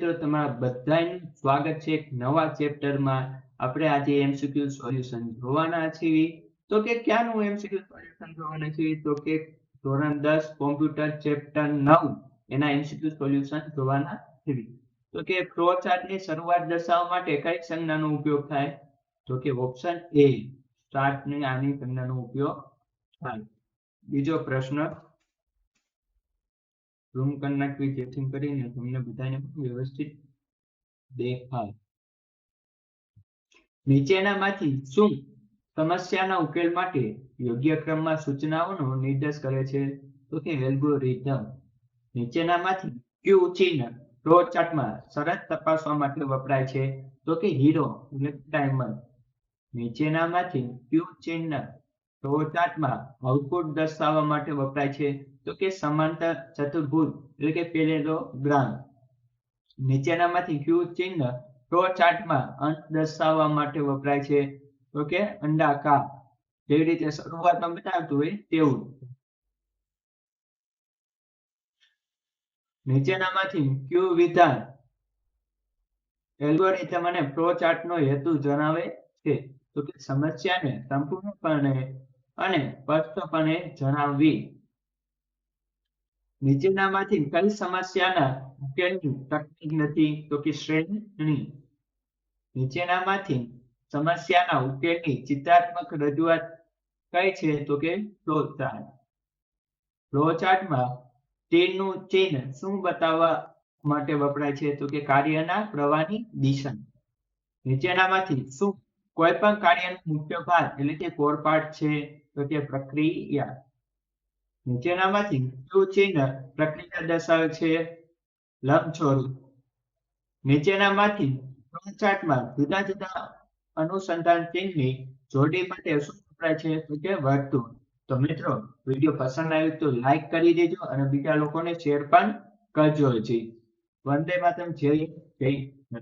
મિત્રો તમારા બધાનું સ્વાગત છે એક નવા ચેપ્ટરમાં. આપણે આજે એમસીક્યુ સોલ્યુશન જોવાના છીએ. તો કે ક્યાંનું એમસીક્યુ સોલ્યુશન જોવાના છીએ? તો કે ધોરણ 10 કોમ્પ્યુટર ચેપ્ટર 9 એના એમસીક્યુ સોલ્યુશન જોવાના છીએ. તો કે ફ્લો ચાર્ટની શરૂઆત દર્શાવવા માટે કઈ સંજ્ઞાનો ઉપયોગ થાય? તો કે ઓપ્શન એ સ્ટાર્ટની આની સંજ્ઞાનો ઉપયોગ થાય. બીજો પ્રશ્ન ઝૂમ કરી નાખવી જેથી કરીને તમને બધાને વ્યવસ્થિત દેખાય. નીચેનામાંથી શું સમસ્યાના ઉકેલ માટે યોગ્ય ક્રમમાં સૂચનાઓનો નિર્દેશ કરે છે? તો કે એલ્ગોરિધમ. નીચેનામાંથી કયું ચિહ્ન ફ્લો ચાર્ટમાં શરત તપાસવા માટે વપરાય છે? તો કે હીરો એટલે ડાયમંડ. નીચેનામાંથી કયું ચિહ્ન ફ્લો ચાર્ટમાં આઉટપુટ દર્શાવવા માટે વપરાય છે? તો કે સમાંતર ચતુર્ભુજ એટલે કે પેરેલોગ્રામ. નીચેનામાંથી કયું ચિહ્ન ફ્લો ચાર્ટમાં અંત દર્શાવવા માટે વપરાય છે? તો કે અંડાકાર. જેવી રીતે શરૂઆતમાં બતાવતું હોય તેવું. નીચેનામાંથી કયું વિધાન એલ્ગોરિધમ અને ફ્લો ચાર્ટનો હેતુ જણાવે છે? તો કે સમસ્યાને સંપૂર્ણપણે અને સ્પષ્ટપણે જણાવવી. નીચેનામાંથી કઈ સમસ્યાના ઉકેલની તકનીક નથી? તો કે શ્રેણી. નીચેનામાંથી સમસ્યાના ઉકેલની ચિત્રાત્મક રજૂઆત કઈ છે? તો કે ફ્લો ચાર્ટ. ફ્લો ચાર્ટમાં તીરનું ચિહ્ન શું બતાવવા માટે વપરાય છે? તો કે કાર્યના પ્રવાહની દિશા. નીચેનામાંથી શું કોઈ પણ કાર્યનો મુખ્ય ભાગ એટલે કે કોર પાર્ટ છે? તો કે પ્રક્રિયા. નીચેનામાંથી કયું ચિહ્ન પ્રક્રિયા દર્શાવે છે? લંબચોરસ. નીચેનામાંથી ફ્લો ચાર્ટમાં જુદા જુદા અનુસંધાન ચિહ્નની જોડી માટે શું વપરાય છે? તો કે વર્તુળ. તો મિત્રો વિડીયો પસંદ આવ્યો તો લાઈક કરી દેજો અને બીજા લોકોને શેર પણ કરજો. વંદે માતરમ. જય